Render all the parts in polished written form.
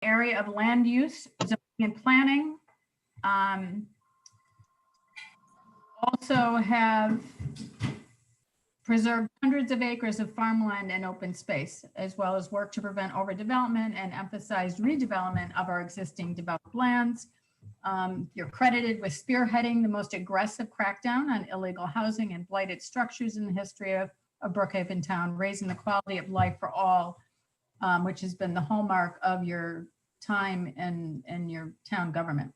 area of land use, zoning, and planning. Also have preserved hundreds of acres of farmland and open space, as well as work to prevent overdevelopment and emphasized redevelopment of our existing developed lands. You're credited with spearheading the most aggressive crackdown on illegal housing and blighted structures in the history of Brookhaven town, raising the quality of life for all, which has been the hallmark of your time in your town government.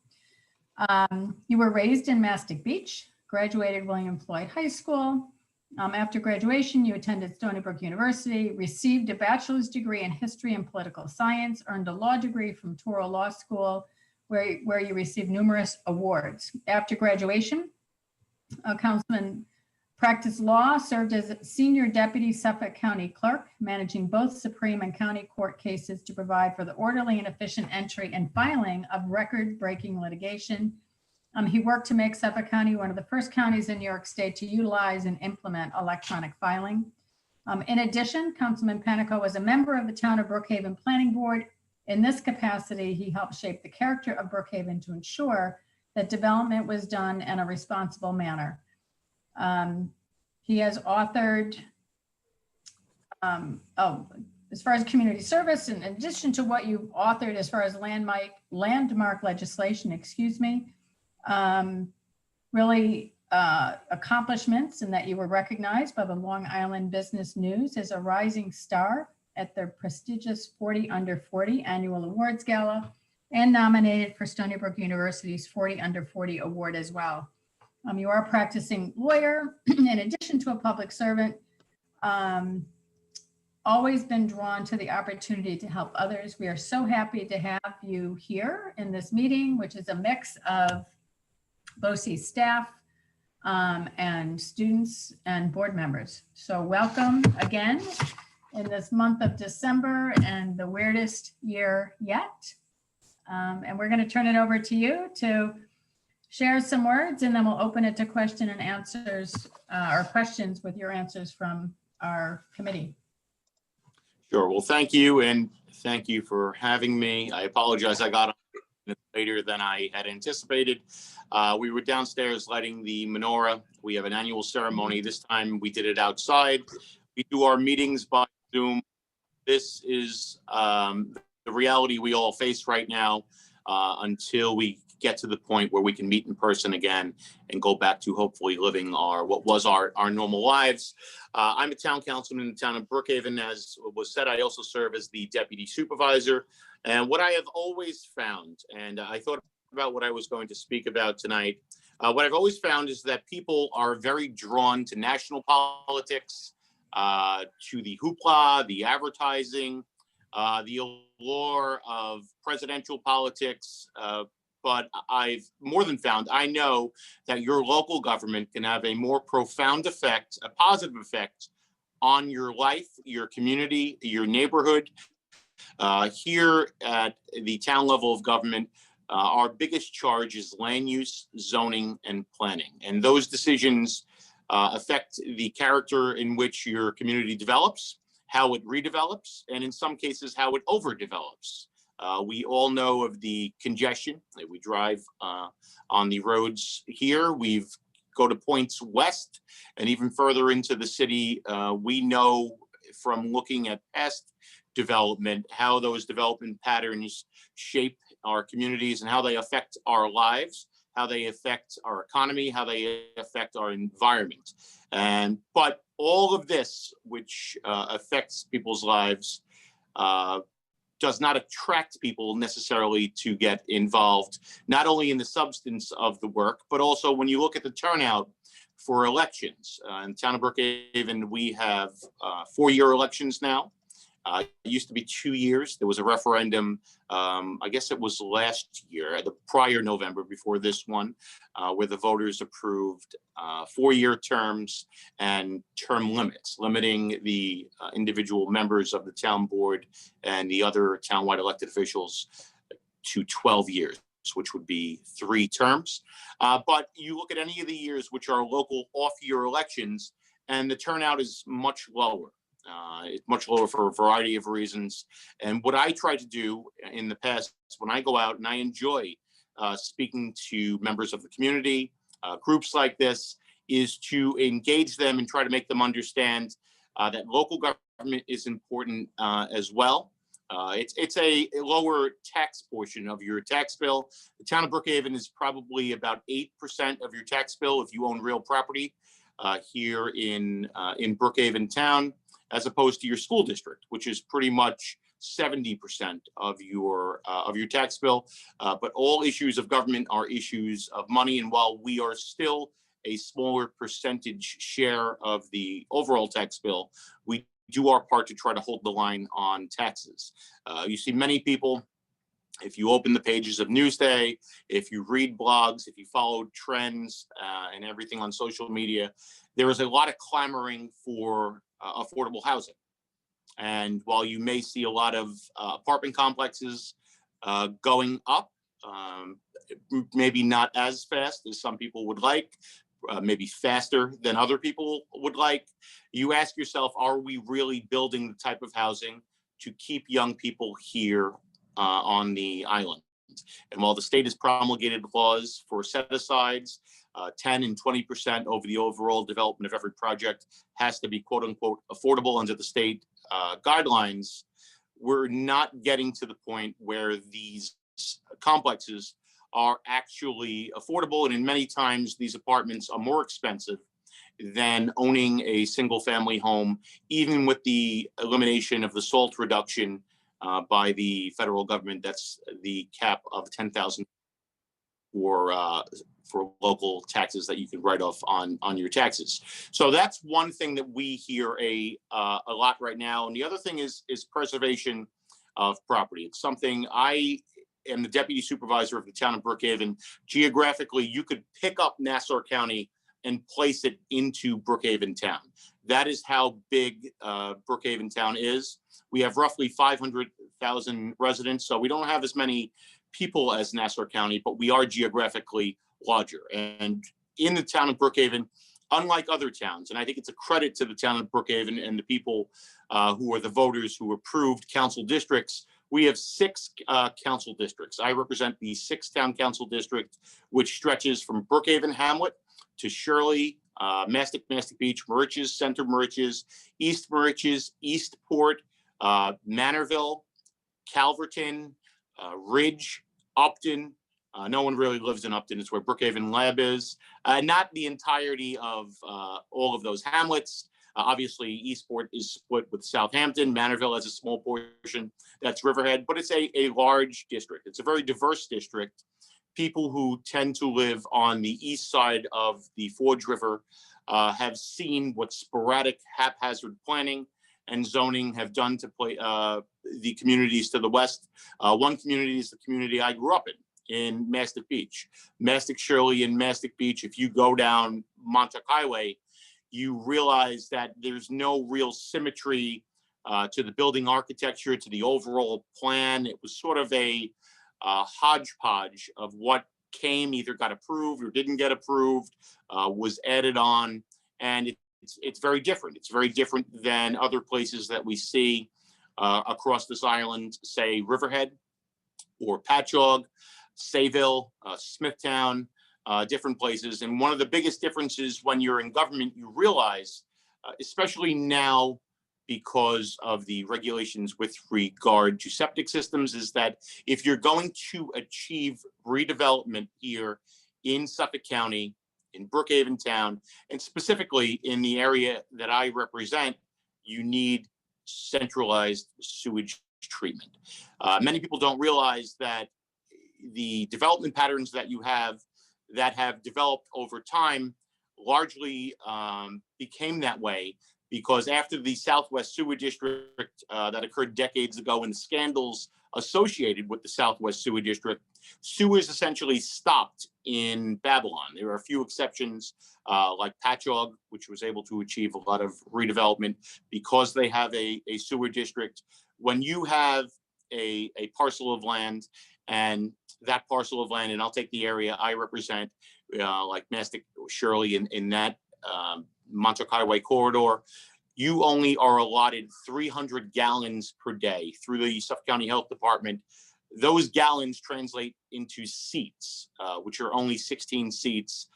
You were raised in Mastic Beach, graduated William Floyd High School. After graduation, you attended Stony Brook University, received a bachelor's degree in history and political science, earned a law degree from Touro Law School, where you received numerous awards. After graduation, Councilman practiced law, served as senior deputy Suffolk County clerk, managing both Supreme and county court cases to provide for the orderly and efficient entry and filing of record-breaking litigation. He worked to make Suffolk County one of the first counties in New York State to utilize and implement electronic filing. In addition, Councilman Panico was a member of the Town of Brookhaven Planning Board. In this capacity, he helped shape the character of Brookhaven to ensure that development was done in a responsible manner. He has authored, as far as community service, in addition to what you've authored as far as landmark legislation, really accomplishments, and that you were recognized by the Long Island Business News as a rising star at their prestigious 40 Under 40 annual awards gala, and nominated for Stony Brook University's 40 Under 40 award as well. You are a practicing lawyer in addition to a public servant. Always been drawn to the opportunity to help others. We are so happy to have you here in this meeting, which is a mix of BOCES staff and students and board members. So welcome again in this month of December and the weirdest year yet. And we're going to turn it over to you to share some words, and then we'll open it to question and answers, or questions with your answers from our committee. Sure. Well, thank you. And thank you for having me. I apologize. I got on later than I had anticipated. We were downstairs lighting the menorah. We have an annual ceremony. This time we did it outside. We do our meetings by Zoom. This is the reality we all face right now until we get to the point where we can meet in person again and go back to hopefully living what was our normal lives. I'm a town councilman in the town of Brookhaven. As was said, I also serve as the deputy supervisor. And what I have always found, and I thought about what I was going to speak about tonight, what I've always found is that people are very drawn to national politics, to the hoopla, the advertising, the allure of presidential politics, but I've more than found, I know that your local government can have a more profound effect, a positive effect on your life, your community, your neighborhood. Here at the town level of government, our biggest charge is land use, zoning, and planning. And those decisions affect the character in which your community develops, how it redevelops, and in some cases, how it overdevelops. We all know of the congestion that we drive on the roads here. We've go to points west and even further into the city. We know from looking at past development, how those development patterns shape our communities and how they affect our lives, how they affect our economy, how they affect our environment. But all of this, which affects people's lives, does not attract people necessarily to get involved, not only in the substance of the work, but also when you look at the turnout for elections. In the town of Brookhaven, we have 4-year elections now. It used to be 2 years. There was a referendum, I guess it was last year, the prior November before this one, where the voters approved 4-year terms and term limits, limiting the individual members of the town board and the other townwide elected officials to 12 years, which would be 3 terms. But you look at any of the years which are local off-year elections, and the turnout is much lower. It's much lower for a variety of reasons. And what I try to do in the past, when I go out, and I enjoy speaking to members of the community, groups like this, is to engage them and try to make them understand that local government is important as well. It's a lower tax portion of your tax bill. The town of Brookhaven is probably about 8% of your tax bill if you own real property here in Brookhaven town, as opposed to your school district, which is pretty much 70% of your tax bill. But all issues of government are issues of money, and while we are still a smaller percentage share of the overall tax bill, we do our part to try to hold the line on taxes. You see many people, if you open the pages of Newsday, if you read blogs, if you follow trends and everything on social media, there is a lot of clamoring for affordable housing. And while you may see a lot of apartment complexes going up, maybe not as fast as some people would like, maybe faster than other people would like, you ask yourself, are we really building the type of housing to keep young people here on the island? And while the state has promulgated laws for set-asides, 10 and 20% over the overall development of every project has to be quote unquote affordable under the state guidelines, we're not getting to the point where these complexes are actually affordable. And in many times, these apartments are more expensive than owning a single family home, even with the elimination of the SALT reduction by the federal government. That's the cap of $10,000 for local taxes that you can write off on your taxes. So that's one thing that we hear a lot right now. And the other thing is preservation of property. It's something I am the deputy supervisor of the town of Brookhaven. Geographically, you could pick up Nassau County and place it into Brookhaven town. That is how big Brookhaven town is. We have roughly 500,000 residents, so we don't have as many people as Nassau County, but we are geographically larger. And in the town of Brookhaven, unlike other towns, and I think it's a credit to the town of Brookhaven and the people who are the voters who approved council districts, we have 6 council districts. I represent the 6th town council district, which stretches from Brookhaven Hamlet to Shirley, Mastic Beach, Moriches, Center Moriches, East Moriches, Eastport, Manorville, Calverton, Ridge, Upton. No one really lives in Upton. It's where Brookhaven Lab is. Not the entirety of all of those hamlets. Obviously, Eastport is split with Southampton. Manorville has a small portion. That's Riverhead, but it's a large district. It's a very diverse district. People who tend to live on the east side of the Forge River have seen what sporadic haphazard planning and zoning have done to the communities to the west. One community is the community I grew up in Mastic Beach. Mastic Shirley and Mastic Beach, if you go down Montauk Highway, you realize that there's no real symmetry to the building architecture, to the overall plan. It was sort of a hodgepodge of what came, either got approved or didn't get approved, was added on, and it's very different. It's very different than other places that we see across this island, say Riverhead or Patchogue, Sayville, Smithtown, different places. And one of the biggest differences when you're in government, you realize, especially now because of the regulations with regard to septic systems, is that if you're going to achieve redevelopment here in Suffolk County, in Brookhaven town, and specifically in the area that I represent, you need centralized sewage treatment. Many people don't realize that the development patterns that you have that have developed over time largely became that way because after the Southwest Sewer District that occurred decades ago and the scandals associated with the Southwest Sewer District, sewers essentially stopped in Babylon. There are a few exceptions like Patchogue, which was able to achieve a lot of redevelopment because they have a sewer district. When you have a parcel of land, and that parcel of land, and I'll take the area I represent, like Mastic Shirley in that Montauk Highway corridor, you only are allotted 300 gallons per day through the Suffolk County Health Department. Those gallons translate into seats, which are only 16 seats.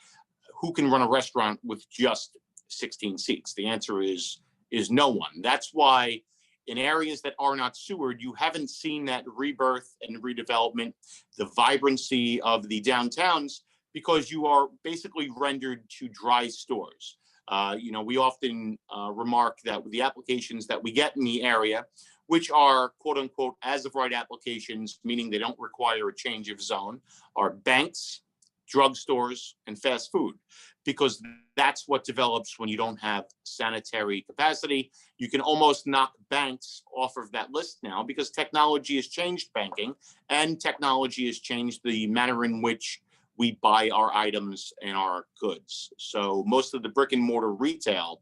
Who can run a restaurant with just 16 seats? The answer is no one. That's why in areas that are not sewered, you haven't seen that rebirth and redevelopment, the vibrancy of the downtowns, because you are basically rendered to dry stores. We often remark that with the applications that we get in the area, which are quote unquote as of right applications, meaning they don't require a change of zone, are banks, drugstores, and fast food, because that's what develops when you don't have sanitary capacity. You can almost knock banks off of that list now because technology has changed banking, and technology has changed the manner in which we buy our items and our goods. So most of the brick and mortar retail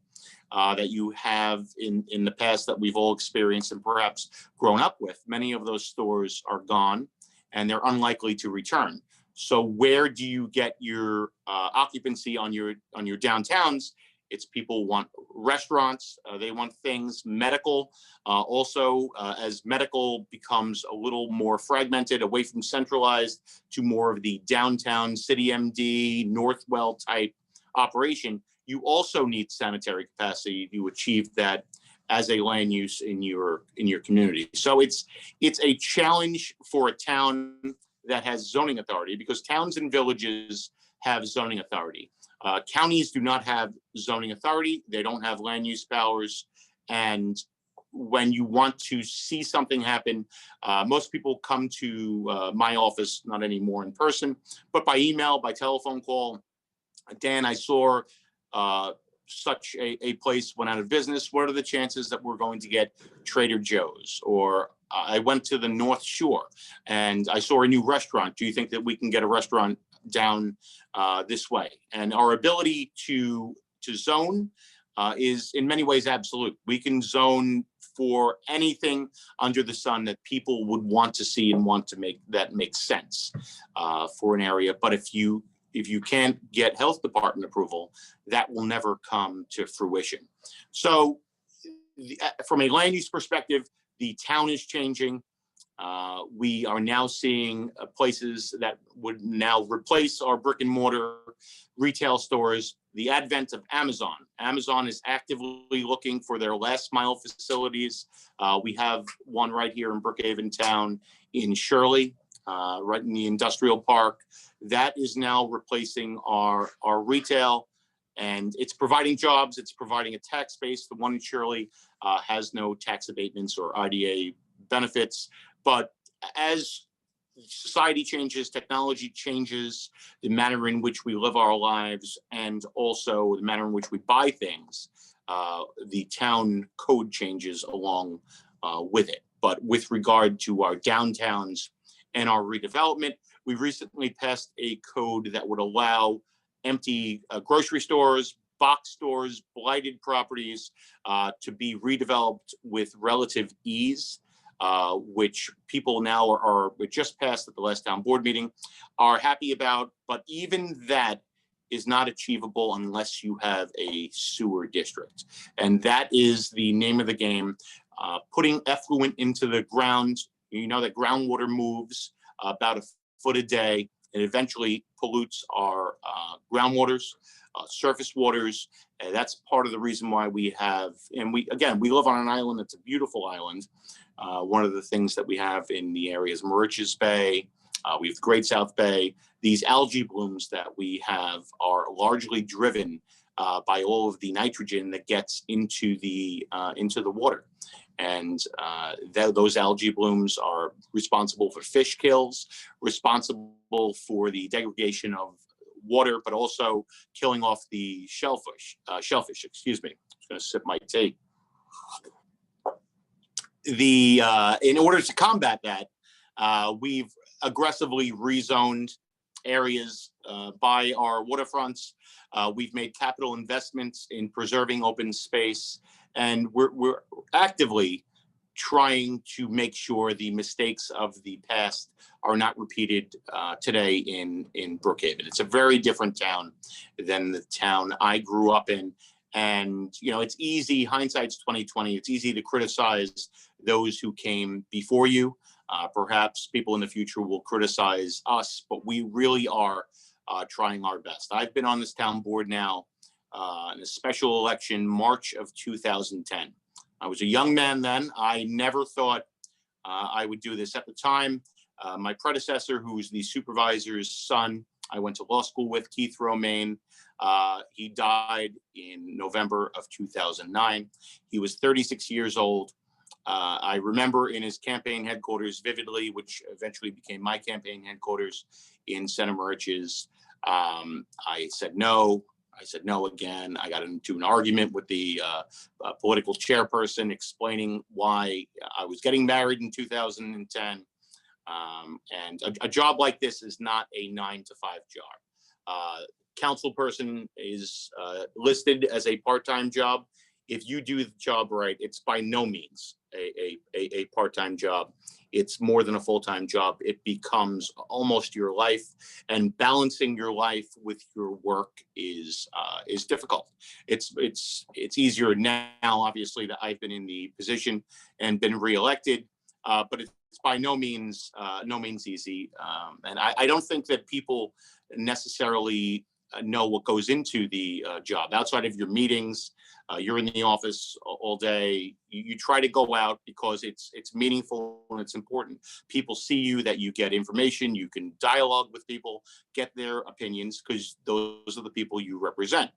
that you have in the past that we've all experienced and perhaps grown up with, many of those stores are gone and they're unlikely to return. So where do you get your occupancy on your downtowns? It's people want restaurants, they want things, medical. Also, as medical becomes a little more fragmented away from centralized to more of the downtown City MD, Northwell type operation, you also need sanitary capacity to achieve that as a land use in your community. So it's a challenge for a town that has zoning authority, because towns and villages have zoning authority. Counties do not have zoning authority. They don't have land use powers. And when you want to see something happen, most people come to my office, not anymore in person, but by email, by telephone call. Dan, I saw such a place went out of business. What are the chances that we're going to get Trader Joe's? Or I went to the North Shore and I saw a new restaurant. Do you think that we can get a restaurant down this way? And our ability to zone is in many ways absolute. We can zone for anything under the sun that people would want to see and want to make sense for an area. But if you can't get health department approval, that will never come to fruition. So from a land use perspective, the town is changing. We are now seeing places that would now replace our brick and mortar retail stores. The advent of Amazon. Amazon is actively looking for their last mile facilities. We have one right here in Brookhaven town in Shirley, right in the industrial park. That is now replacing our retail, and it's providing jobs. It's providing a tax base. The one in Shirley has no tax abatements or IDA benefits. But as society changes, technology changes, the manner in which we live our lives, and also the manner in which we buy things, the town code changes along with it. But with regard to our downtowns and our redevelopment, we recently passed a code that would allow empty grocery stores, box stores, blighted properties to be redeveloped with relative ease, which people now are just passed at the last town board meeting, are happy about. But even that is not achievable unless you have a sewer district. And that is the name of the game. Putting effluent into the ground, you know that groundwater moves about a foot a day, and eventually pollutes our groundwaters, surface waters. And that's part of the reason why we have, and we live on an island that's a beautiful island. One of the things that we have in the area is Mauritius Bay. We have the Great South Bay. These algae blooms that we have are largely driven by all of the nitrogen that gets into the water. And those algae blooms are responsible for fish kills, responsible for the degradation of water, but also killing off the shellfish. Excuse me. I'm just going to sip my tea. In order to combat that, we've aggressively rezoned areas by our waterfronts. We've made capital investments in preserving open space, and we're actively trying to make sure the mistakes of the past are not repeated today in Brookhaven. It's a very different town than the town I grew up in, And, it's easy, hindsight's 2020. It's easy to criticize those who came before you. Perhaps people in the future will criticize us, but we really are trying our best. I've been on this town board now in a special election, March of 2010. I was a young man then. I never thought I would do this at the time. My predecessor, who was the supervisor's son, I went to law school with, Keith Romaine. He died in November of 2009. He was 36 years old. I remember in his campaign headquarters vividly, which eventually became my campaign headquarters in Center Moriches. I said no. I said no again. I got into an argument with the political chairperson explaining why I was getting married in 2010. And a job like this is not a 9-to-5 job. Council person is listed as a part-time job. If you do the job right, it's by no means a part-time job. It's more than a full-time job. It becomes almost your life, and balancing your life with your work is difficult. It's easier now, obviously, that I've been in the position and been reelected, but it's by no means easy. And I don't think that people necessarily know what goes into the job outside of your meetings. You're in the office all day. You try to go out because it's meaningful and it's important. People see you, that you get information, you can dialogue with people, get their opinions, because those are the people you represent.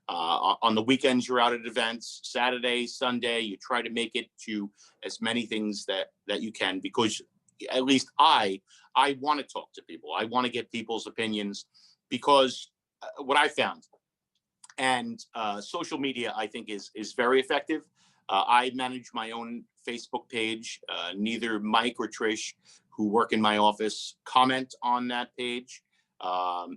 On the weekends, you're out at events, Saturday, Sunday, you try to make it to as many things that you can, because at least I want to talk to people. I want to get people's opinions, because what I found, and social media, I think, is very effective. I manage my own Facebook page. Neither Mike or Trish, who work in my office, comment on that page.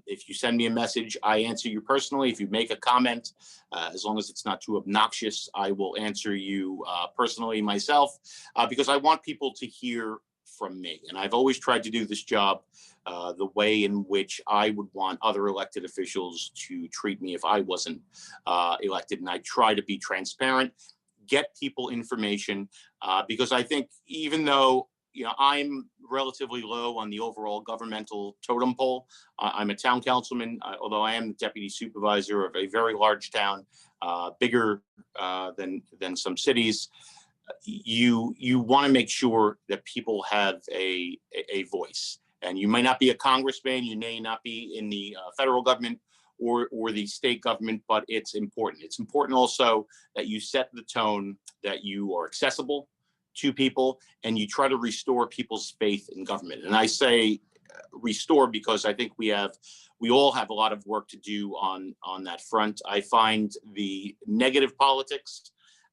If you send me a message, I answer you personally. If you make a comment, as long as it's not too obnoxious, I will answer you personally myself, because I want people to hear from me. And I've always tried to do this job the way in which I would want other elected officials to treat me if I wasn't elected. And I try to be transparent, get people information, because I think even though I'm relatively low on the overall governmental totem pole, I'm a town councilman, although I am the deputy supervisor of a very large town, bigger than some cities. You want to make sure that people have a voice. And you may not be a congressman, you may not be in the federal government or the state government, but it's important. It's important also that you set the tone, that you are accessible to people, and you try to restore people's faith in government. And I say restore because I think we all have a lot of work to do on that front. I find the negative politics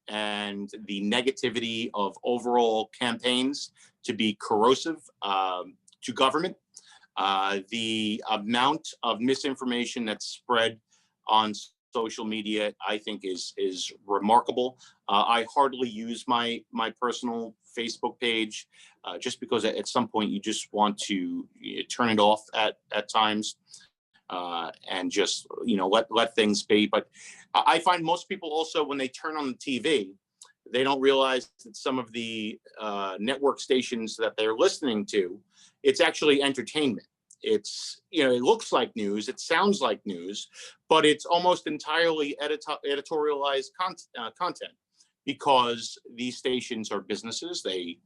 and the negativity of overall campaigns to be corrosive to government. The amount of misinformation that's spread on social media, I think, is remarkable. I hardly use my personal Facebook page just because at some point you just want to turn it off at times and just let things be. But I find most people also, when they turn on the TV, they don't realize that some of the network stations that they're listening to, it's actually entertainment. It's, it looks like news, it sounds like news, but it's almost entirely editorialized content, because these stations are businesses. They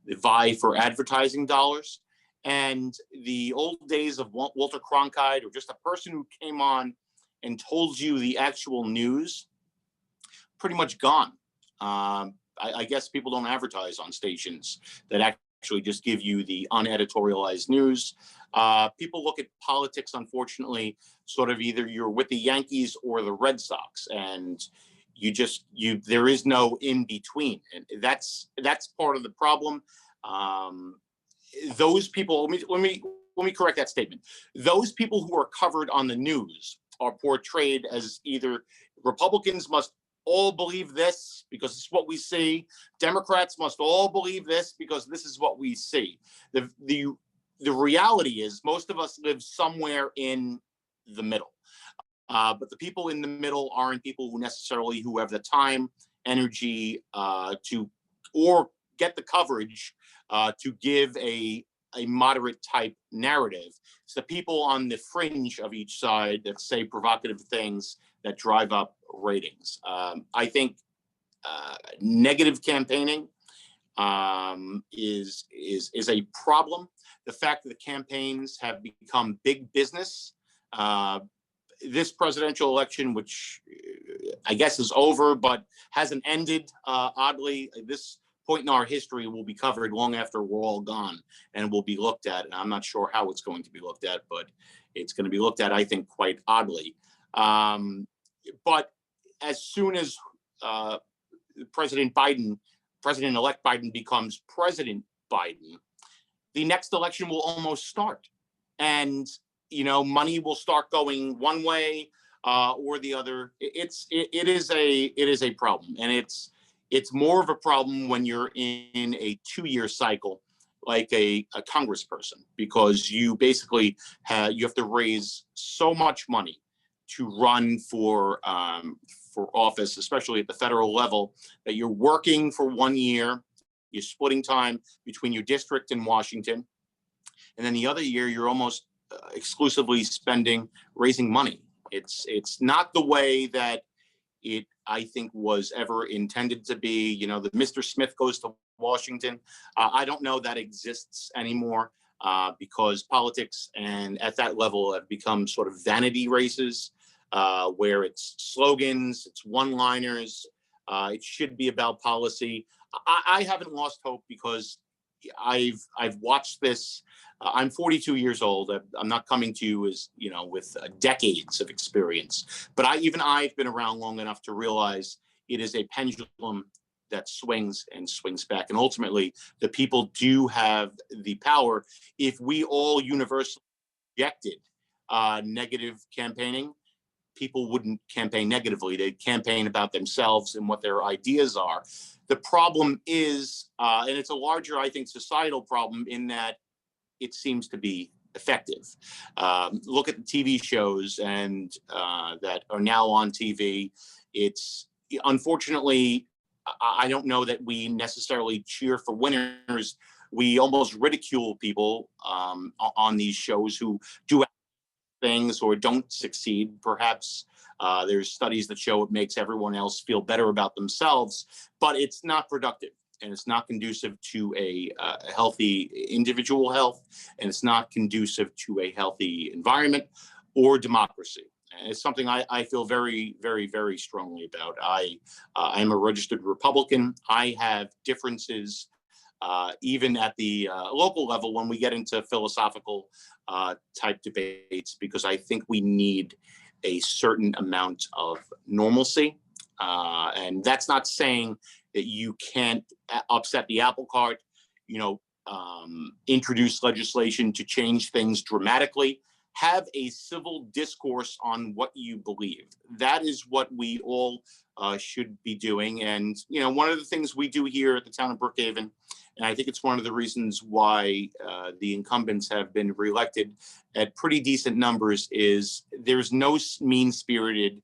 vie for advertising dollars. And the old days of Walter Cronkite, or just a person who came on and told you the actual news, pretty much gone. I guess people don't advertise on stations that actually just give you the uneditorialized news. People look at politics, unfortunately, sort of either you're with the Yankees or the Red Sox, and there is no in between. And that's part of the problem. Those people, let me correct that statement. Those people who are covered on the news are portrayed as either Republicans must all believe this because it's what we see. Democrats must all believe this because this is what we see. The reality is most of us live somewhere in the middle. But the people in the middle aren't people who have the time, energy to, or get the coverage to give a moderate type narrative. It's the people on the fringe of each side that say provocative things that drive up ratings. I think negative campaigning is a problem. The fact that the campaigns have become big business. This presidential election, which I guess is over, but hasn't ended, oddly, this point in our history will be covered long after we're all gone and will be looked at. And I'm not sure how it's going to be looked at, but it's going to be looked at, I think, quite oddly. But as soon as President-elect Biden becomes President Biden, the next election will almost start. And, money will start going one way or the other. It is a problem. And it's more of a problem when you're in a 2-year cycle, like a congressperson, because you basically you have to raise so much money to run for office, especially at the federal level, that you're working for 1 year, you're splitting time between your district and Washington, and then the other year you're almost exclusively raising money. It's not the way that it, I think, was ever intended to be. The Mr. Smith goes to Washington. I don't know that exists anymore because politics and at that level have become sort of vanity races where it's slogans, it's one-liners. It should be about policy. I haven't lost hope because I've watched this. I'm 42 years old. I'm not coming to you as, with decades of experience, but I've been around long enough to realize it is a pendulum that swings and swings back. And ultimately, the people do have the power. If we all universally rejected negative campaigning, people wouldn't campaign negatively. They'd campaign about themselves and what their ideas are. The problem is, and it's a larger, I think, societal problem in that it seems to be effective. Look at the TV shows and that are now on TV. It's unfortunately, I don't know that we necessarily cheer for winners. We almost ridicule people on these shows who do things or don't succeed. Perhaps there's studies that show it makes everyone else feel better about themselves, but it's not productive. And it's not conducive to a healthy individual health, and it's not conducive to a healthy environment or democracy. And it's something I feel very, very, very strongly about. I'm a registered Republican. I have differences even at the local level when we get into philosophical type debates, because I think we need a certain amount of normalcy. And that's not saying that you can't upset the apple cart, introduce legislation to change things dramatically. Have a civil discourse on what you believe. That is what we all should be doing. And, one of the things we do here at the town of Brookhaven, and I think it's one of the reasons why the incumbents have been reelected at pretty decent numbers, is there's no mean-spirited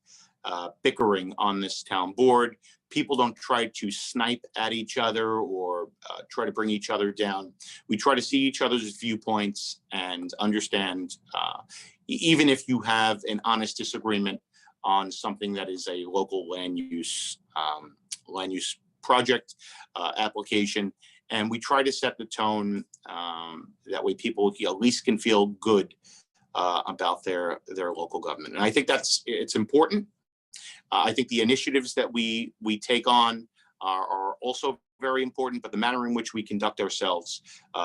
bickering on this town board. People don't try to snipe at each other or try to bring each other down. We try to see each other's viewpoints and understand, even if you have an honest disagreement on something that is a local land use project application. And we try to set the tone that way people at least can feel good about their local government. And I think it's important. I think the initiatives that we take on are also very important, but the manner in which we conduct ourselves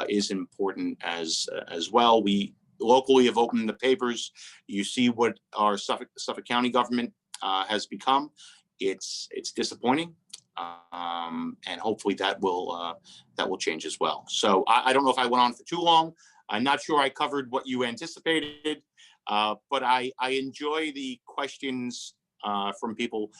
is important as well. We locally have opened the papers. You see what our Suffolk County government has become. It's disappointing, and hopefully that will change as well. So I don't know if I went on for too long. I'm not sure I covered what you anticipated, but I enjoy the questions from people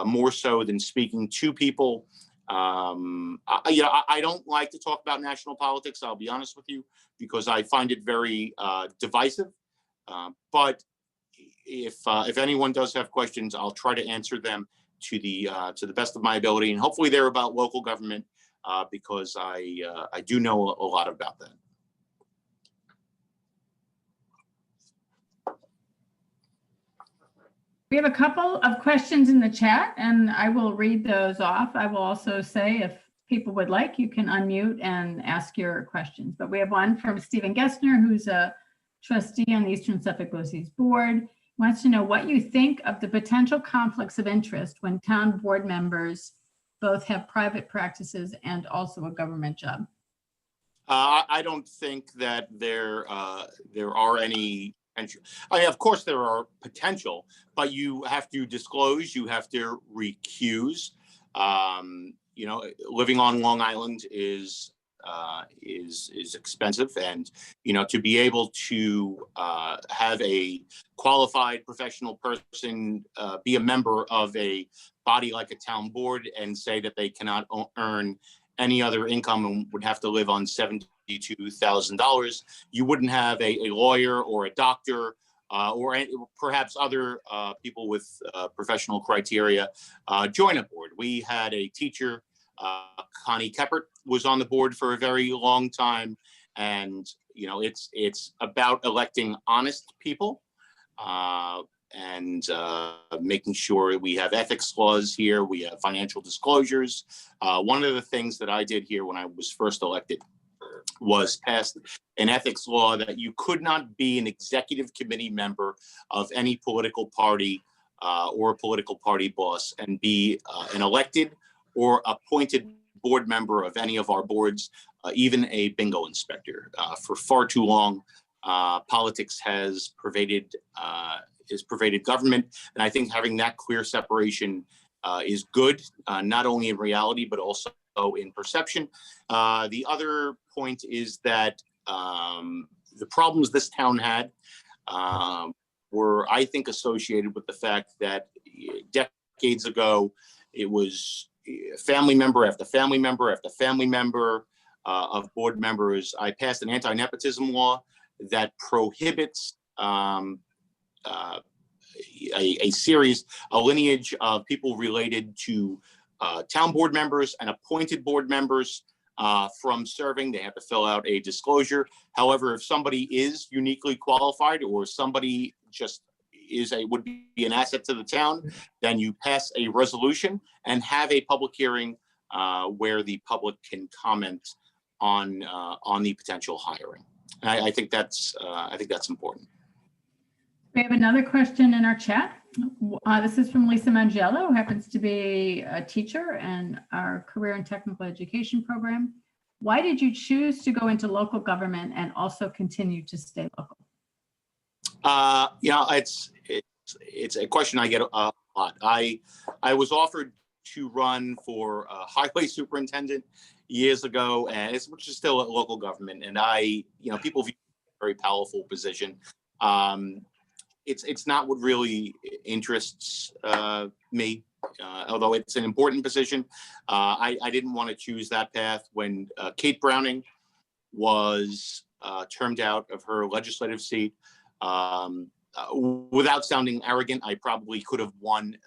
more so than speaking to people. I don't like to talk about national politics, I'll be honest with you, because I find it very divisive. But if anyone does have questions, I'll try to answer them to the best of my ability, and hopefully they're about local government, because I do know a lot about that. We have a couple of questions in the chat, and I will read those off. I will also say, if people would like, you can unmute and ask your questions. But we have one from Stephen Gessner, who's a trustee on the Eastern Suffolk BOCES board. Wants to know what you think of the potential conflicts of interest when town board members both have private practices and also a government job. I don't think that there are any. Of course, there are potential, but you have to disclose. You have to recuse. You know, living on Long Island is expensive, and you know, to be able to have a qualified professional person be a member of a body like a town board and say that they cannot earn any other income and would have to live on $72,000. You wouldn't have a lawyer or a doctor or perhaps other people with professional criteria join a board. We had a teacher, Connie Keppert, was on the board for a very long time, and you know, it's about electing honest people and making sure we have ethics laws here. We have financial disclosures. One of the things that I did here when I was first elected was pass an ethics law that you could not be an executive committee member of any political party or a political party boss and be an elected or appointed board member of any of our boards, even a bingo inspector. For far too long, politics has pervaded government, and I think having that clear separation is good, not only in reality but also in perception. The other point is that the problems this town had were, I think, associated with the fact that decades ago it was family member after family member after family member of board members. I passed an anti-nepotism law that prohibits a lineage of people related to town board members and appointed board members from serving. They have to fill out a disclosure. However, if somebody is uniquely qualified or somebody just would be an asset to the town, then you pass a resolution and have a public hearing where the public can comment on the potential hiring. And I think that's important. We have another question in our chat. This is from Lisa Mangello, who happens to be a teacher in our career and technical education program. Why did you choose to go into local government and also continue to stay local? You know, it's a question I get a lot. I was offered to run for highway superintendent years ago, and which is still a local government, and people view it as a very powerful position. It's not what really interests me, although it's an important position. I didn't want to choose that path when Kate Browning was termed out of her legislative seat. Without sounding arrogant, I probably could have won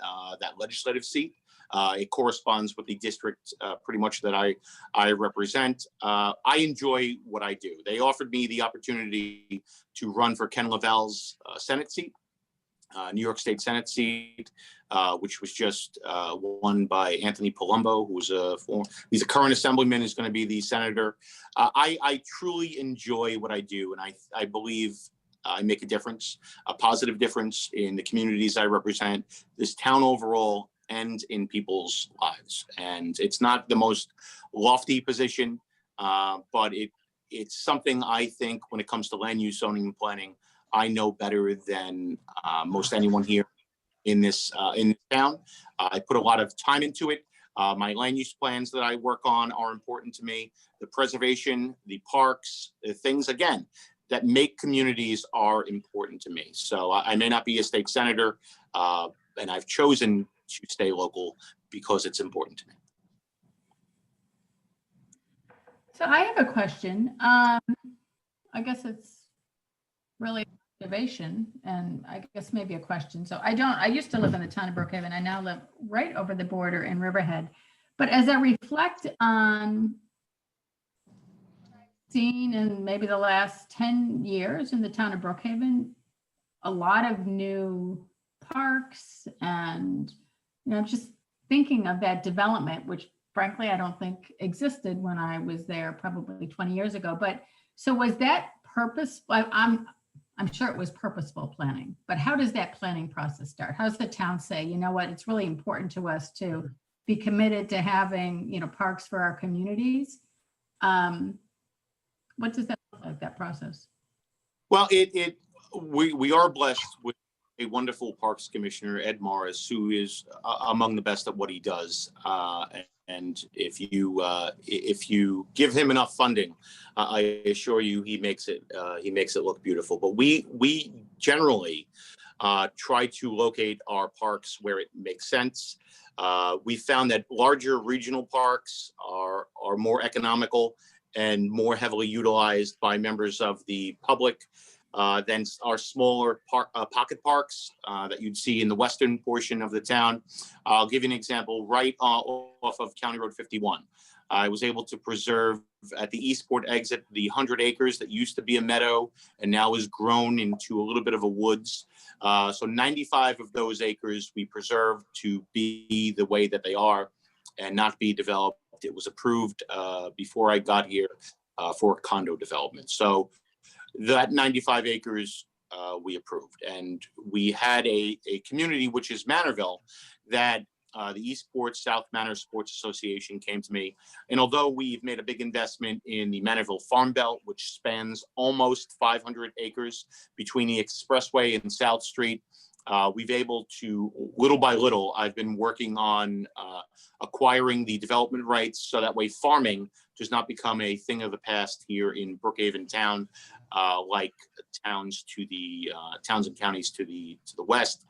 that legislative seat. It corresponds with the district pretty much that I represent. I enjoy what I do. They offered me the opportunity to run for Ken Laval's Senate seat, New York State Senate seat, which was just won by Anthony Palumbo, he's a current assemblyman, is going to be the senator. I truly enjoy what I do, and I believe I make a difference, a positive difference in the communities I represent, this town overall, and in people's lives. And it's not the most lofty position, but it's something I think when it comes to land use, zoning, and planning, I know better than most anyone here in this town. I put a lot of time into it. My land use plans that I work on are important to me. The preservation, the parks, the things, again, that make communities are important to me. So I may not be a state senator, and I've chosen to stay local because it's important to me. So I have a question. I guess it's really observation, and I guess maybe a question. So I used to live in the town of Brookhaven. I now live right over the border in Riverhead. But as I reflect on seeing in maybe the last 10 years in the town of Brookhaven, a lot of new parks and, just thinking of that development, which frankly, I don't think existed when I was there probably 20 years ago. But so was that I'm sure it was purposeful planning, but how does that planning process start? How does the town say, you know what, it's really important to us to be committed to having, parks for our communities? What does that look like, that process? Well, we are blessed with a wonderful Parks Commissioner, Ed Morris, who is among the best at what he does. And if you give him enough funding, I assure you, he makes it look beautiful. But we generally try to locate our parks where it makes sense. We found that larger regional parks are more economical and more heavily utilized by members of the public than our smaller pocket parks that you'd see in the western portion of the town. I'll give you an example right off of County Road 51. I was able to preserve at the Eastport exit the 100 acres that used to be a meadow and now is grown into a little bit of a woods. So 95 of those acres we preserved to be the way that they are and not be developed. It was approved before I got here for condo development. So that 95 acres we approved. And we had a community, which is Manorville, that the Eastport South Manor Sports Association came to me. And although we've made a big investment in the Manorville Farm Belt, which spans almost 500 acres between the Expressway and South Street, we've able to, little by little, I've been working on acquiring the development rights so that way farming does not become a thing of the past here in Brookhaven town, like towns and counties to the west.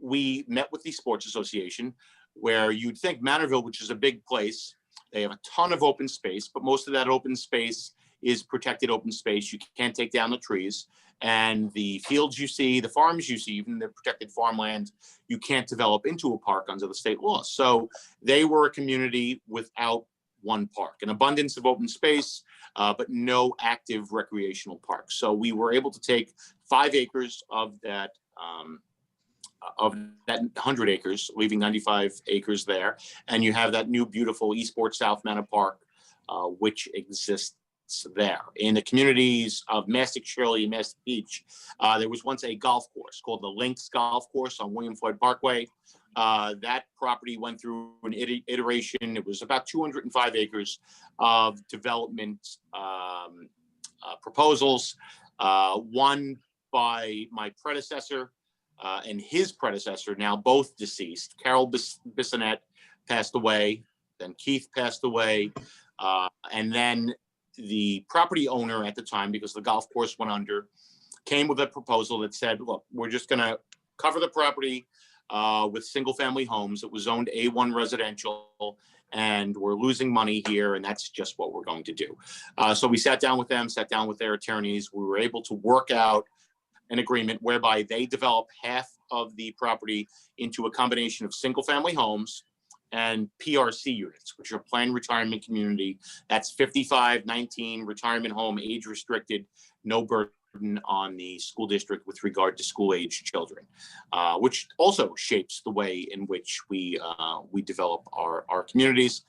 We met with the Sports Association, where you'd think Manorville, which is a big place, they have a ton of open space, but most of that open space is protected open space. You can't take down the trees. And the fields you see, the farms you see, even the protected farmland, you can't develop into a park under the state law. So they were a community without one park, an abundance of open space, but no active recreational park. So we were able to take 5 acres of that 100 acres, leaving 95 acres there. And you have that new beautiful Eastport South Manor Park, which exists there. In the communities of Mastic Shirley and Mastic Beach, there was once a golf course called the Lynx Golf Course on William Floyd Parkway. That property went through an iteration. It was about 205 acres of development proposals, one by my predecessor and his predecessor, now both deceased. Carol Bissonette passed away, then Keith passed away, and then the property owner at the time, because the golf course went under, came with a proposal that said, look, we're just going to cover the property with single family homes. It was zoned A1 residential, and we're losing money here, and that's just what we're going to do. So we sat down with them, sat down with their attorneys. We were able to work out an agreement whereby they develop half of the property into a combination of single family homes and PRC units, which are planned retirement community. That's 5519 retirement home, age restricted, no burden on the school district with regard to school age children, which also shapes the way in which we develop our communities.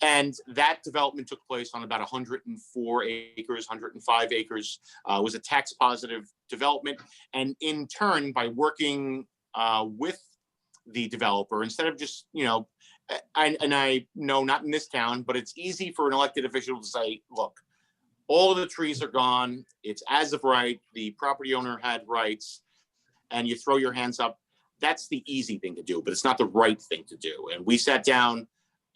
And that development took place on about 104 acres, 105 acres. It was a tax positive development. And in turn, by working with the developer, instead of just, I know not in this town, but it's easy for an elected official to say, look, all of the trees are gone. It's as of right. The property owner had rights, and you throw your hands up. That's the easy thing to do, but it's not the right thing to do. And we sat down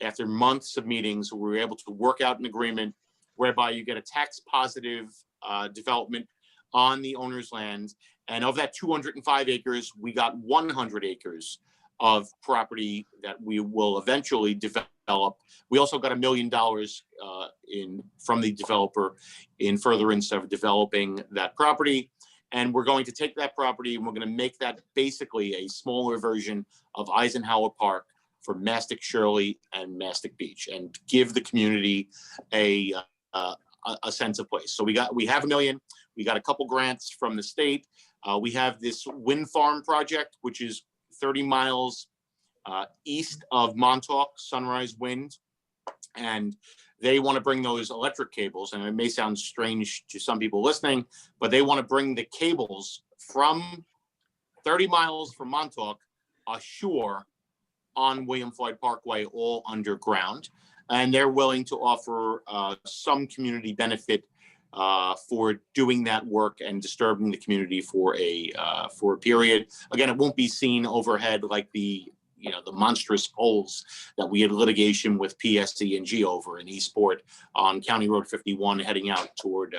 after months of meetings. We were able to work out an agreement whereby you get a tax positive development on the owner's land. And of that 205 acres, we got 100 acres of property that we will eventually develop. We also got $1 million from the developer in furtherance of developing that property. And we're going to take that property and we're going to make that basically a smaller version of Eisenhower Park for Mastic Shirley and Mastic Beach, and give the community a sense of place. So we have $1 million. We got a couple grants from the state. We have this wind farm project, which is 30 miles east of Montauk, Sunrise Wind. And they want to bring those electric cables, and it may sound strange to some people listening, but they want to bring the cables from 30 miles from Montauk ashore on William Floyd Parkway, all underground. And they're willing to offer some community benefit for doing that work and disturbing the community for a period. Again, it won't be seen overhead like the monstrous poles that we had litigation with PSE&G over in Eastport on County Road 51 heading out toward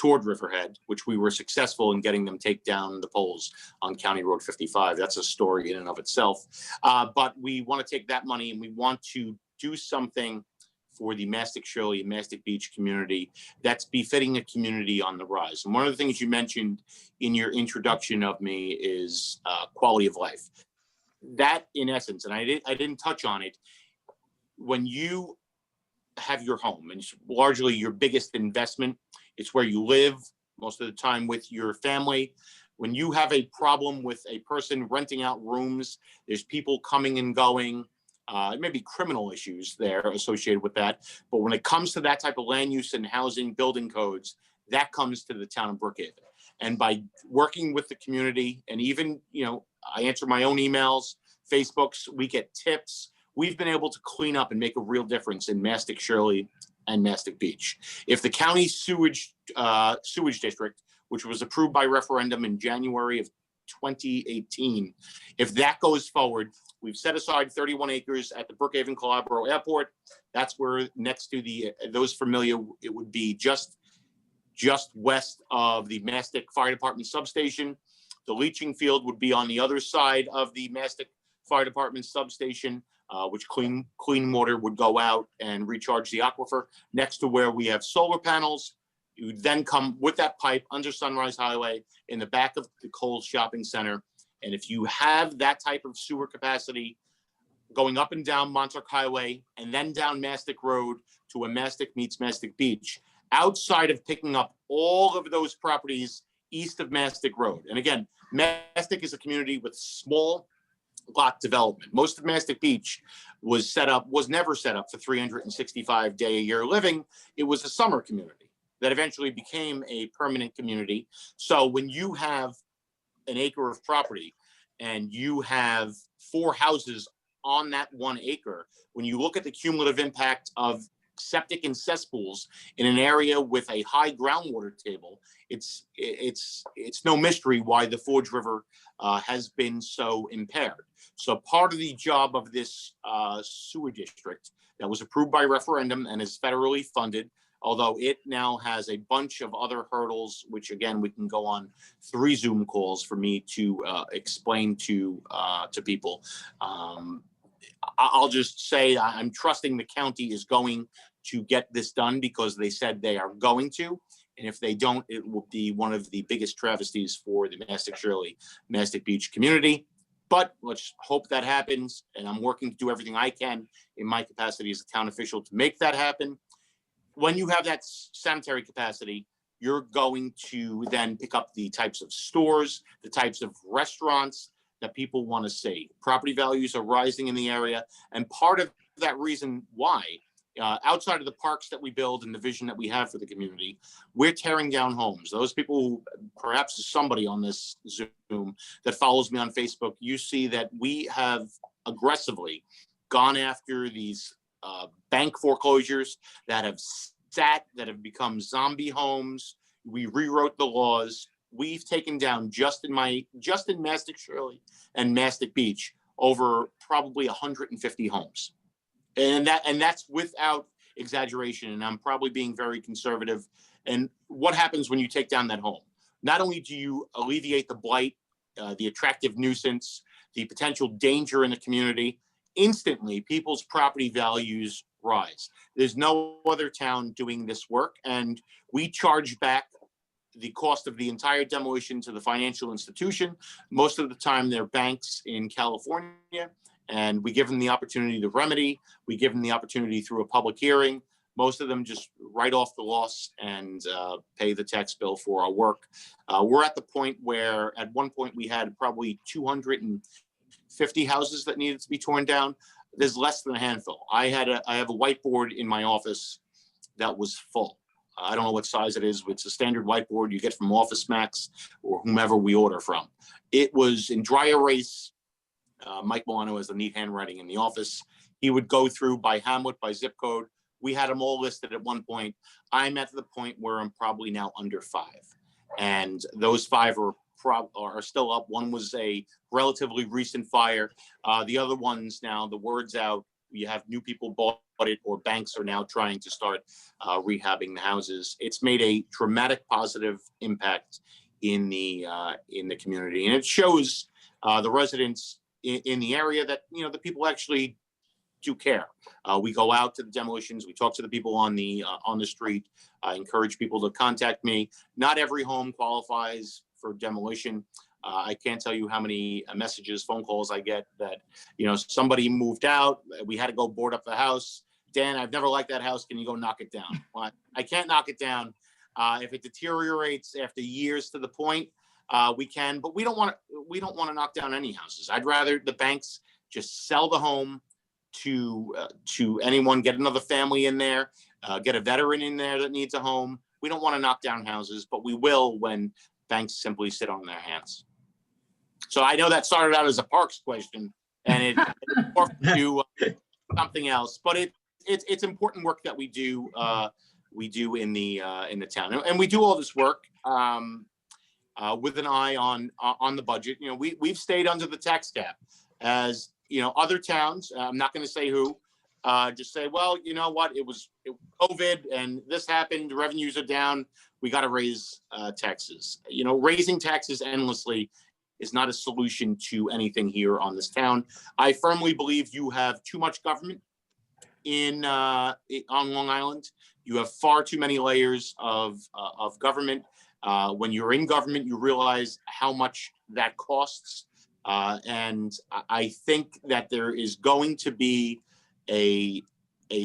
Riverhead, which we were successful in getting them take down the poles on County Road 55. That's a story in and of itself. But we want to take that money and we want to do something for the Mastic Shirley and Mastic Beach community that's befitting a community on the rise. And one of the things you mentioned in your introduction of me is quality of life. That, in essence, and I didn't touch on it, when you have your home, and it's largely your biggest investment, it's where you live most of the time with your family. When you have a problem with a person renting out rooms, there's people coming and going. It may be criminal issues there associated with that. But when it comes to that type of land use and housing building codes, that comes to the town of Brookhaven. And by working with the community, and even, I answer my own emails, Facebooks, we get tips. We've been able to clean up and make a real difference in Mastic Shirley and Mastic Beach. If the county sewage district, which was approved by referendum in January of 2018, if that goes forward, we've set aside 31 acres at the Brookhaven Calabro Airport. That's where, next to those familiar, it would be just west of the Mastic Fire Department substation. The leaching field would be on the other side of the Mastic Fire Department substation, which clean water would go out and recharge the aquifer, next to where we have solar panels. You would then come with that pipe under Sunrise Highway in the back of the Kohl's Shopping Center. And if you have that type of sewer capacity going up and down Montauk Highway and then down Mastic Road to where Mastic meets Mastic Beach, outside of picking up all of those properties east of Mastic Road. And again, Mastic is a community with small lot development. Most of Mastic Beach was never set up for 365-day-a-year living. It was a summer community that eventually became a permanent community. So when you have an acre of property and you have 4 houses on that 1 acre, when you look at the cumulative impact of septic and cesspools in an area with a high groundwater table, it's no mystery why the Forge River has been so impaired. So part of the job of this sewer district that was approved by referendum and is federally funded, although it now has a bunch of other hurdles, which again, we can go on 3 Zoom calls for me to explain to people. I'll just say I'm trusting the county is going to get this done because they said they are going to. And if they don't, it will be one of the biggest travesties for the Mastic Shirley, Mastic Beach community. But let's hope that happens. And I'm working to do everything I can in my capacity as a town official to make that happen. When you have that sanitary capacity, you're going to then pick up the types of stores, the types of restaurants that people want to see. Property values are rising in the area. And part of that reason why, outside of the parks that we build and the vision that we have for the community, we're tearing down homes. Those people who, perhaps somebody on this Zoom that follows me on Facebook, you see that we have aggressively gone after these bank foreclosures that have become zombie homes. We rewrote the laws. We've taken down just in Mastic Shirley and Mastic Beach over probably 150 homes. And that's without exaggeration. And I'm probably being very conservative. And what happens when you take down that home? Not only do you alleviate the blight, the attractive nuisance, the potential danger in the community, instantly people's property values rise. There's no other town doing this work. And we charge back the cost of the entire demolition to the financial institution. Most of the time, they're banks in California, and we give them the opportunity to remedy. We give them the opportunity through a public hearing. Most of them just write off the loss and pay the tax bill for our work. We're at the point where at one point we had probably 250 houses that needed to be torn down. There's less than a handful. I have a whiteboard in my office that was full. I don't know what size it is. It's a standard whiteboard you get from Office Max or whomever we order from. It was in dry erase. Mike Milano has the neat handwriting in the office. He would go through by hamlet, by zip code. We had them all listed at one point. I'm at the point where I'm probably now under 5. And those 5 are still up. One was a relatively recent fire. The other ones now, the word's out. You have new people bought it, or banks are now trying to start rehabbing the houses. It's made a dramatic positive impact in the community, and it shows the residents in the area that the people actually do care. We go out to the demolitions. We talk to the people on the street. I encourage people to contact me. Not every home qualifies for demolition. I can't tell you how many messages, phone calls I get that, somebody moved out. We had to go board up the house. Dan, I've never liked that house. Can you go knock it down? Well, I can't knock it down. If it deteriorates after years to the point, we can, but we don't want to knock down any houses. I'd rather the banks just sell the home to anyone, get another family in there, get a veteran in there that needs a home. We don't want to knock down houses, but we will when banks simply sit on their hands. So I know that started out as a parks question, and it morphed to something else. But it's important work that we do in the town, and we do all this work with an eye on the budget. We've stayed under the tax cap, as other towns. I'm not going to say who. Just say, well, you know what? It was COVID, and this happened. Revenues are down. We got to raise taxes. Raising taxes endlessly is not a solution to anything here on this town. I firmly believe you have too much government on Long Island. You have far too many layers of government. When you're in government, you realize how much that costs. And I think that there is going to be a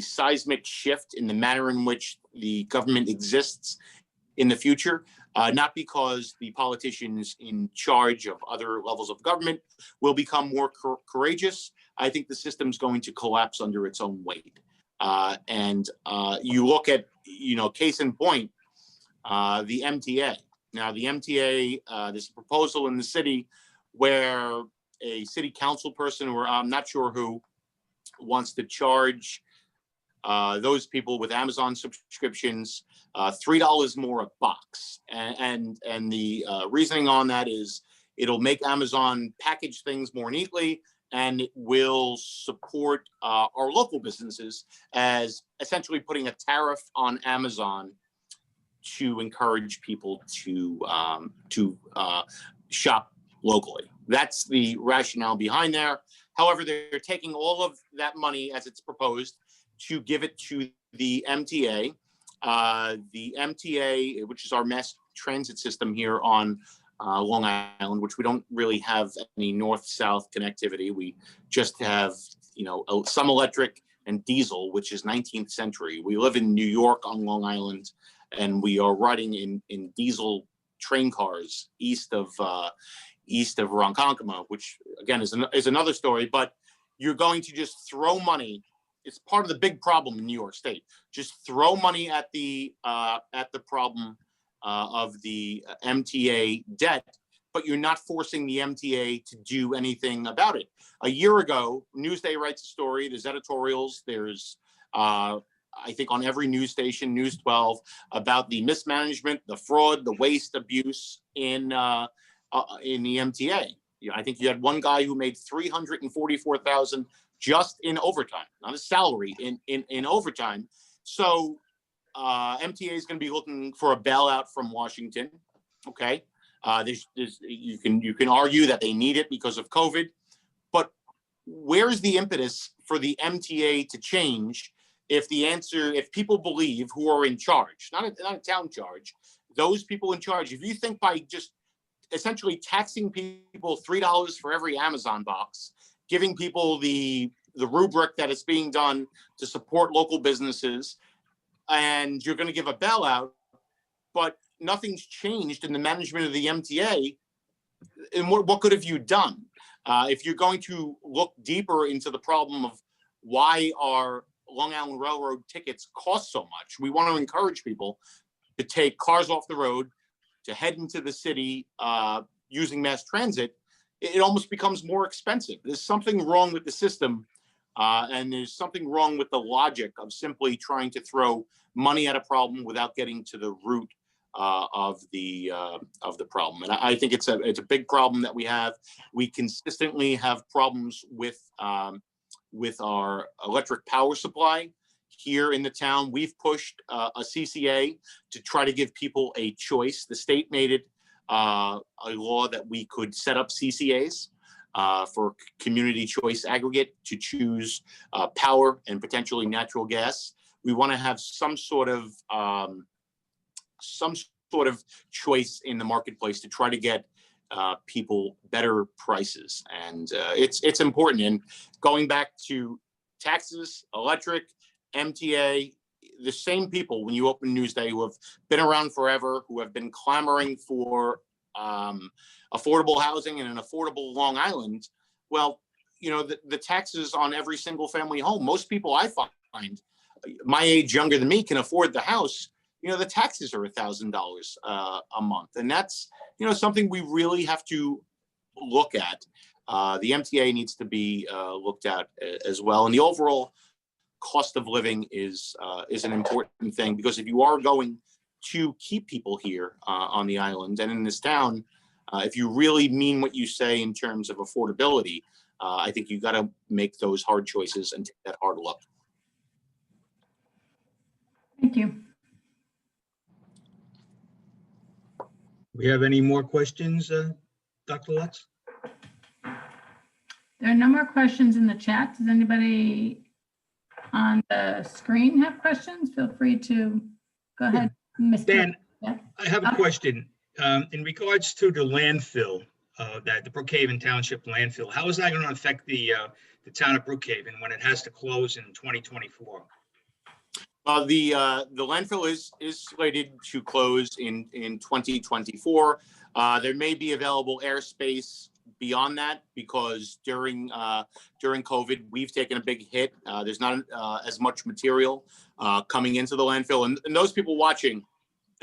seismic shift in the manner in which the government exists in the future, not because the politicians in charge of other levels of government will become more courageous. I think the system's going to collapse under its own weight. And you look at, case in point, the MTA. Now, the MTA, there's a proposal in the city where a city council person, or I'm not sure who, wants to charge those people with Amazon subscriptions $3 more a box. And the reasoning on that is it'll make Amazon package things more neatly, and it will support our local businesses as essentially putting a tariff on Amazon to encourage people to shop locally. That's the rationale behind there. However, they're taking all of that money as it's proposed to give it to the MTA. The MTA, which is our mass transit system here on Long Island, which we don't really have any north-south connectivity. We just have, some electric and diesel, which is 19th century. We live in New York on Long Island, and we are riding in diesel train cars east of Ronkonkoma, which again is another story. But you're going to just throw money. It's part of the big problem in New York State. Just throw money at the problem of the MTA debt, but you're not forcing the MTA to do anything about it. A year ago, Newsday writes a story. There's editorials. There's I think on every news station, News 12, about the mismanagement, the fraud, the waste, abuse in the MTA. I think you had one guy who made $344,000 just in overtime, not a salary, in overtime. So MTA is going to be looking for a bailout from Washington. Okay, you can argue that they need it because of COVID, but where's the impetus for the MTA to change if people believe, who are in charge, not a town charge, those people in charge, if you think by just essentially taxing people $3 for every Amazon box, giving people the rubric that it's being done to support local businesses, and you're going to give a bailout, but nothing's changed in the management of the MTA, and what good have you done? If you're going to look deeper into the problem of why our Long Island Railroad tickets cost so much, we want to encourage people to take cars off the road, to head into the city using mass transit. It almost becomes more expensive. There's something wrong with the system, and there's something wrong with the logic of simply trying to throw money at a problem without getting to the root of the problem. And I think it's a big problem that we have. We consistently have problems with our electric power supply here in the town. We've pushed a CCA to try to give people a choice. The state made it a law that we could set up CCAs for community choice aggregate to choose power and potentially natural gas. We want to have some sort of choice in the marketplace to try to get people better prices, and it's important. And going back to taxes, electric, MTA, the same people when you open Newsday who have been around forever, who have been clamoring for affordable housing and an affordable Long Island. Well, you know, the taxes on every single family home, most people I find my age, younger than me, can afford the house. You know, the taxes are $1,000 a month. And that's, you know, something we really have to look at. The MTA needs to be looked at as well. And the overall cost of living is an important thing, because if you are going to keep people here on the island and in this town, if you really mean what you say in terms of affordability, I think you got to make those hard choices and take that hard look. Thank you. We have any more questions, Dr. Lutz? There are no more questions in the chat. Does anybody on the screen have questions? Feel free to go ahead, Mr. Dan, Yeah. I have a question. In regards to the landfill, that the Brookhaven Township landfill, how is that going to affect the town of Brookhaven when it has to close in 2024? The landfill is slated to close in 2024. There may be available airspace beyond that, because during COVID, we've taken a big hit. There's not as much material coming into the landfill. And those people watching,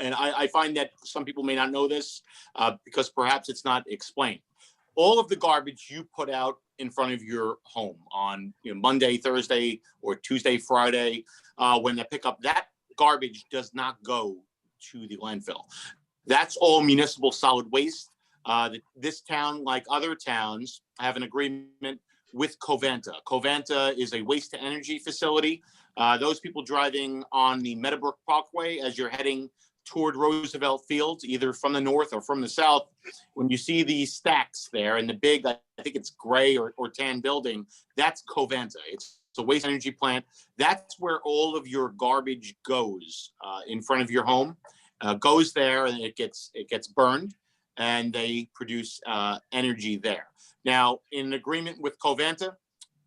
and I find that some people may not know this because perhaps it's not explained. All of the garbage you put out in front of your home on Monday, Thursday, or Tuesday, Friday, when they pick up, that garbage does not go to the landfill. That's all municipal solid waste. This town, like other towns, have an agreement with Covanta. Covanta is a waste to energy facility. Those people driving on the Meadowbrook Parkway as you're heading toward Roosevelt Field, either from the north or from the south, when you see the stacks there and the big, I think it's gray or tan building, that's Covanta. It's a waste energy plant. That's where all of your garbage goes in front of your home, goes there, and it gets burned, and they produce energy there. Now, in agreement with Covanta,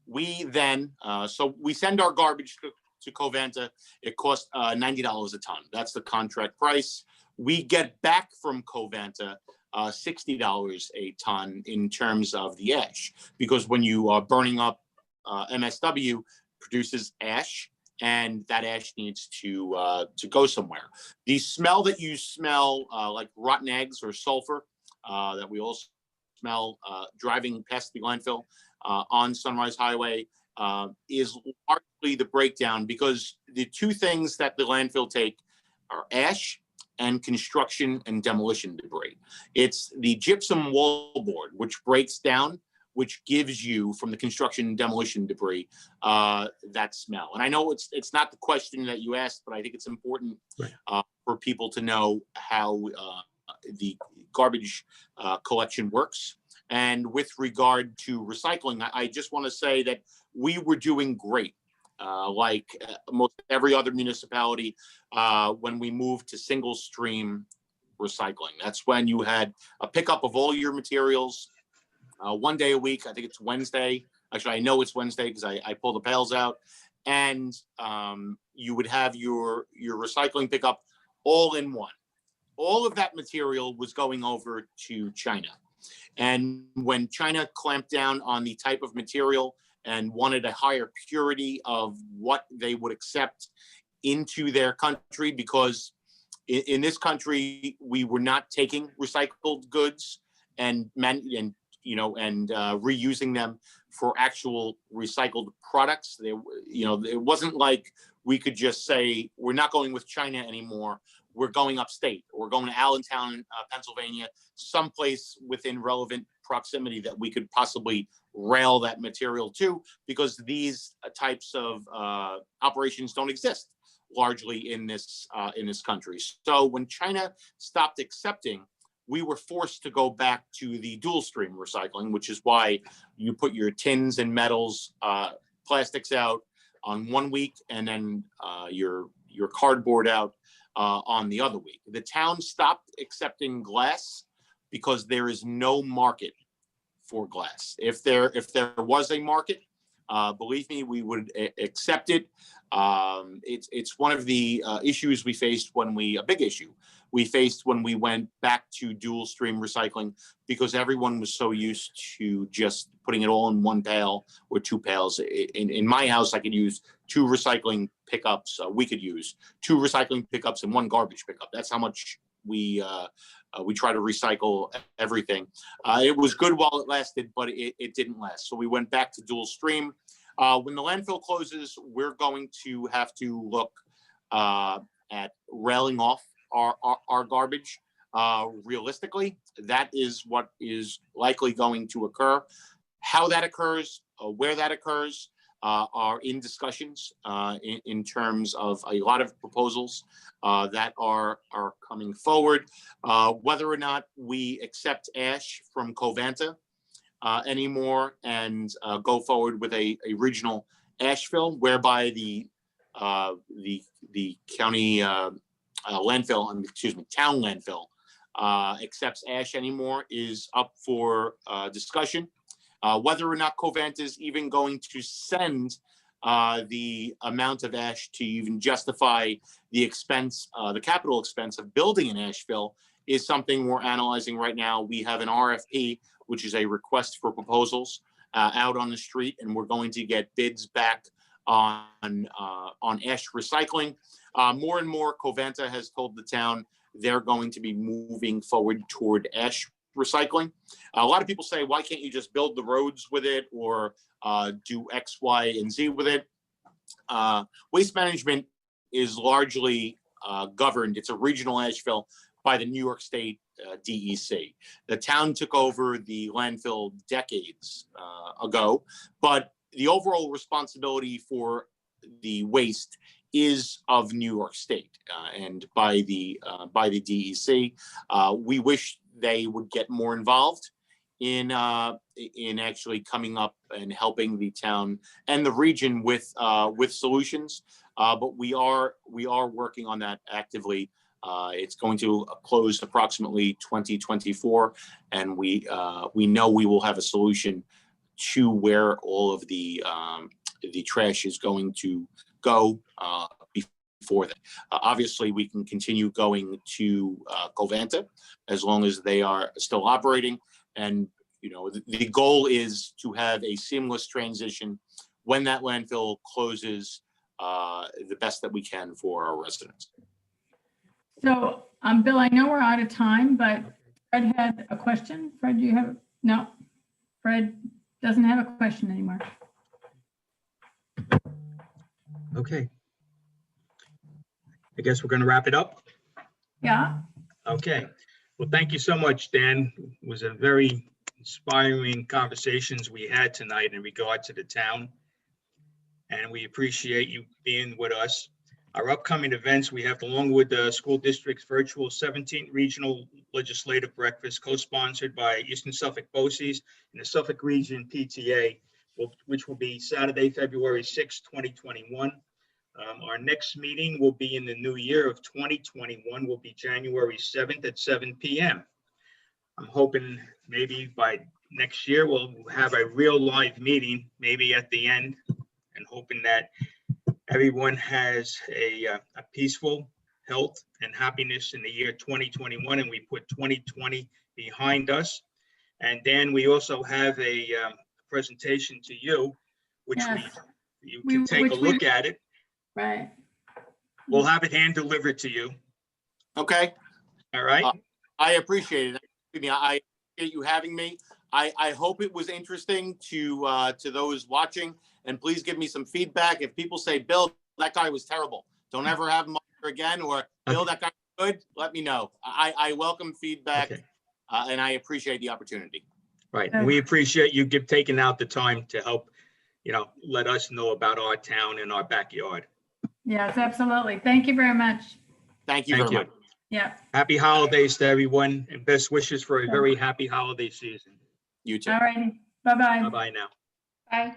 we then, so we send our garbage to Covanta. It costs $90 a ton. That's the contract price. We get back from Covanta $60 a ton in terms of the ash, because when you are burning up MSW, produces ash, and that ash needs to go somewhere. The smell that you smell, like rotten eggs or sulfur, that we all smell driving past the landfill on Sunrise Highway, is largely the breakdown, because the two things that the landfill take are ash and construction and demolition debris. It's the gypsum wallboard, which breaks down, which gives you, from the construction and demolition debris, that smell. And I know it's not the question that you asked, but I think it's important for people to know how the garbage collection works. And with regard to recycling, I just want to say that we were doing great, like most every other municipality, when we moved to single stream recycling. That's when you had a pickup of all your materials 1 day a week. I think it's Wednesday. Actually, I know it's Wednesday because I pull the pails out, and you would have your recycling pickup all in one. All of that material was going over to China. And when China clamped down on the type of material and wanted a higher purity of what they would accept into their country, because in this country, we were not taking recycled goods and reusing them for actual recycled products. It wasn't like we could just say, we're not going with China anymore. We're going upstate. We're going to Allentown, Pennsylvania, someplace within relevant proximity that we could possibly rail that material to, because these types of operations don't exist largely in this country. So when China stopped accepting, we were forced to go back to the dual stream recycling, which is why you put your tins and metals, plastics out on 1 week, and then your cardboard out on the other week. The town stopped accepting glass because there is no market for glass. If there was a market, believe me, we would accept it. It's one of the issues we faced a big issue we faced when we went back to dual stream recycling, because everyone was so used to just putting it all in one pail or two pails. In my house, I could use 2 recycling pickups. We could use 2 recycling pickups and 1 garbage pickup. That's how much we try to recycle everything. It was good while it lasted, but it didn't last. So we went back to dual stream. When the landfill closes, we're going to have to look at railing off our garbage. Realistically, that is what is likely going to occur. How that occurs, where that occurs, are in discussions in terms of a lot of proposals that are coming forward. Whether or not we accept ash from Covanta anymore and go forward with a regional ash fill, whereby the county town landfill accepts ash anymore, is up for discussion. Whether or not Covanta is even going to send the amount of ash to even justify the expense, the capital expense of building an ash fill, is something we're analyzing right now. We have an RFP, which is a request for proposals, out on the street, and we're going to get bids back on ash recycling. More and more, Covanta has told the town they're going to be moving forward toward ash recycling. A lot of people say, why can't you just build the roads with it, or do X, Y, and Z with it? Waste management is largely governed. It's a regional ash fill by the New York State DEC. The town took over the landfill decades ago, but the overall responsibility for the waste is of New York State and by the DEC. We wish they would get more involved in actually coming up and helping the town and the region with solutions. But we are working on that actively. It's going to close approximately 2024, and we know we will have a solution to where all of the trash is going to go before that. Obviously, we can continue going to Covanta as long as they are still operating. And the goal is to have a seamless transition when that landfill closes, the best that we can for our residents. So, Bill, I know we're out of time, but Fred had a question. Fred, do you have? No, Fred doesn't have a question anymore. Okay. I guess we're going to wrap it up. Yeah. Okay. Well, thank you so much, Dan. It was a very inspiring conversations we had tonight in regard to the town, and we appreciate you being with us. Our upcoming events, we have the Longwood School District's virtual 17th Regional Legislative Breakfast, co-sponsored by Eastern Suffolk BOCES and the Suffolk Region PTA, which will be Saturday, February 6, 2021. Our next meeting will be in the new year of 2021, will be January 7th at 7 p.m. I'm hoping maybe by next year we'll have a real live meeting, maybe at the end, and hoping that everyone has a peaceful health and happiness in the year 2021, and we put 2020 behind us. And Dan, we also have a presentation to you, which Yes. you can take a which we- look at it. Right. We'll have it hand delivered to you. Okay, All right. I appreciate it. I appreciate you having me. I hope it was interesting to those watching, and please give me some feedback. If people say, Bill, that guy was terrible, don't ever have him on here again, or Bill, that guy was good, let me know. I welcome feedback, Okay. and I appreciate the opportunity. Right. And we appreciate you taking out the time to help, let us know about our town and our backyard. Yes, absolutely. Thank you very much. Thank you Thank very you. much. Yeah. Happy holidays to everyone, and best wishes for a very happy holiday season. You too. All righty. Bye-bye. Bye-bye now. Bye.